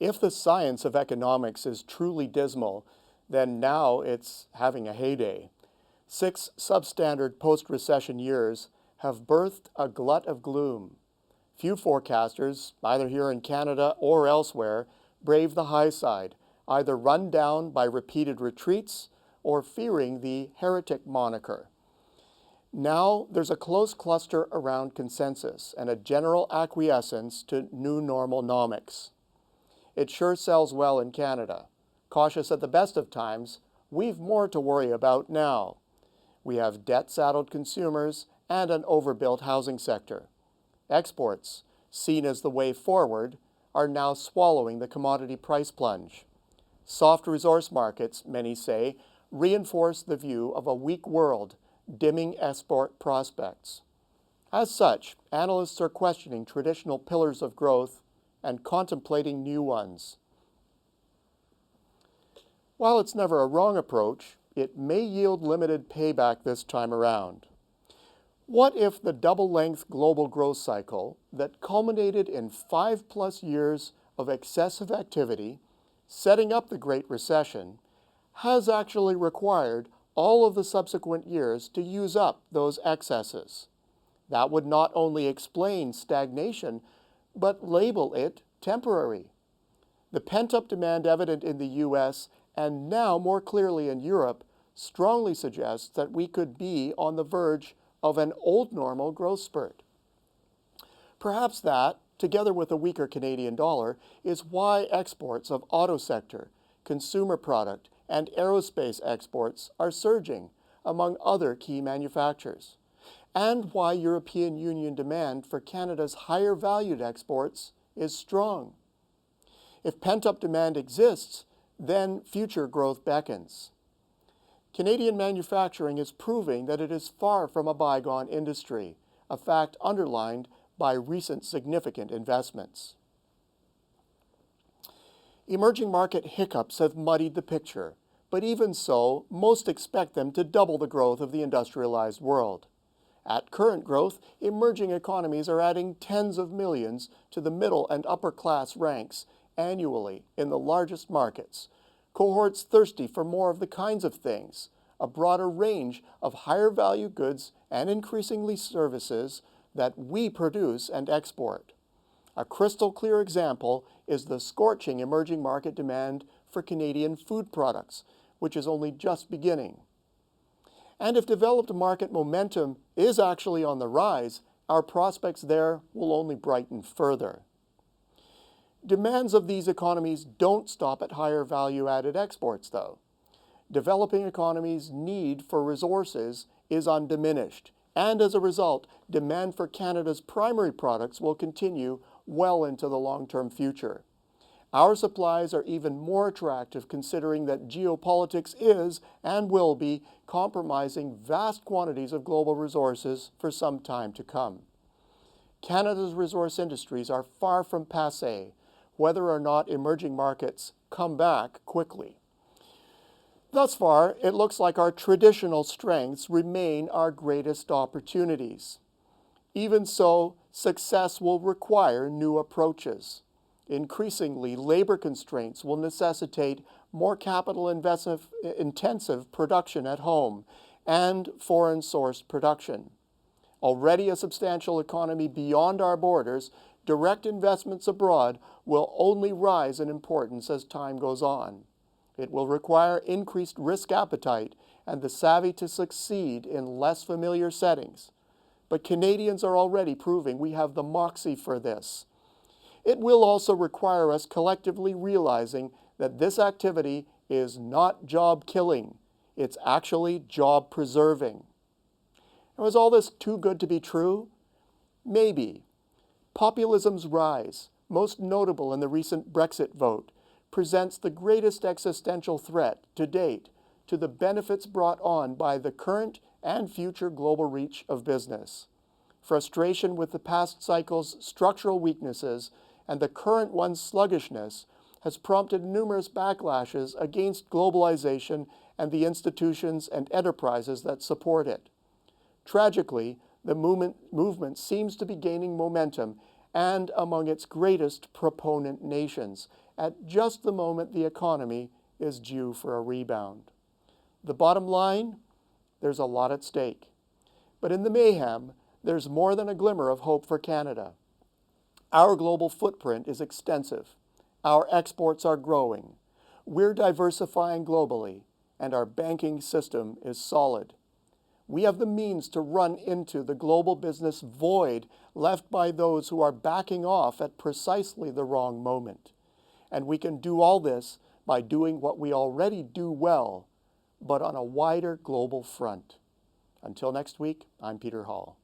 If the science of economics is truly dismal, then now it's having a heyday. 6 substandard post-recession years have birthed a glut of gloom. Few forecasters, either here in Canada or elsewhere, brave the high side, either run down by repeated retreats or fearing the heretic moniker. Now there's a close cluster around consensus and a general acquiescence to new normal nomics. It sure sells well in Canada. Cautious at the best of times, we've more to worry about now. We have debt-saddled consumers and an overbuilt housing sector. Exports, seen as the way forward, are now swallowing the commodity price plunge. Soft resource markets, many say, reinforce the view of a weak world, dimming export prospects. As such, analysts are questioning traditional pillars of growth and contemplating new ones. While it's never a wrong approach, it may yield limited payback this time around. What if the double-length global growth cycle that culminated in 5+ years of excessive activity, setting up the Great Recession, has actually required all of the subsequent years to use up those excesses? That would not only explain stagnation, but label it temporary. The pent-up demand evident in the US and now more clearly in Europe strongly suggests that we could be on the verge of an old normal growth spurt. Perhaps that, together with a weaker Canadian dollar, is why exports of auto sector, consumer product, and aerospace exports are surging, among other key manufacturers, and why European Union demand for Canada's higher valued exports is strong. If pent-up demand exists, then future growth beckons. Canadian manufacturing is proving that it is far from a bygone industry, a fact underlined by recent significant investments. Emerging market hiccups have muddied the picture, but even so, most expect them to double the growth of the industrialized world. At current growth, emerging economies are adding tens of millions to the middle and upper class ranks annually in the largest markets, cohorts thirsty for more of the kinds of things, a broader range of higher value goods and increasingly services that we produce and export. A crystal clear example is the scorching emerging market demand for Canadian food products, which is only just beginning. And if developed market momentum is actually on the rise, our prospects there will only brighten further. Demands of these economies don't stop at higher value-added exports, though. Developing economies' need for resources is undiminished, and as a result, demand for Canada's primary products will continue well into the long-term future. Our supplies are even more attractive considering that geopolitics is and will be compromising vast quantities of global resources for some time to come. Canada's resource industries are far from passé, whether or not emerging markets come back quickly. Thus far, it looks like our traditional strengths remain our greatest opportunities. Even so, success will require new approaches. Increasingly, labor constraints will necessitate more capital-intensive production at home and foreign-sourced production. Already a substantial economy beyond our borders, direct investments abroad will only rise in importance as time goes on. It will require increased risk appetite and the savvy to succeed in less familiar settings. But Canadians are already proving we have the moxie for this. It will also require us collectively realizing that this activity is not job killing, it's actually job preserving. Now, is all this too good to be true? Maybe. Populism's rise, most notable in the recent Brexit vote, presents the greatest existential threat to date to the benefits brought on by the current and future global reach of business. Frustration with the past cycle's structural weaknesses and the current one's sluggishness has prompted numerous backlashes against globalization and the institutions and enterprises that support it. Tragically, the movement seems to be gaining momentum and among its greatest proponent nations, at just the moment the economy is due for a rebound. The bottom line, there's a lot at stake. But in the mayhem, there's more than a glimmer of hope for Canada. Our global footprint is extensive. Our exports are growing. We're diversifying globally, and our banking system is solid. We have the means to run into the global business void left by those who are backing off at precisely the wrong moment. And we can do all this by doing what we already do well, but on a wider global front. Until next week, I'm Peter Hall.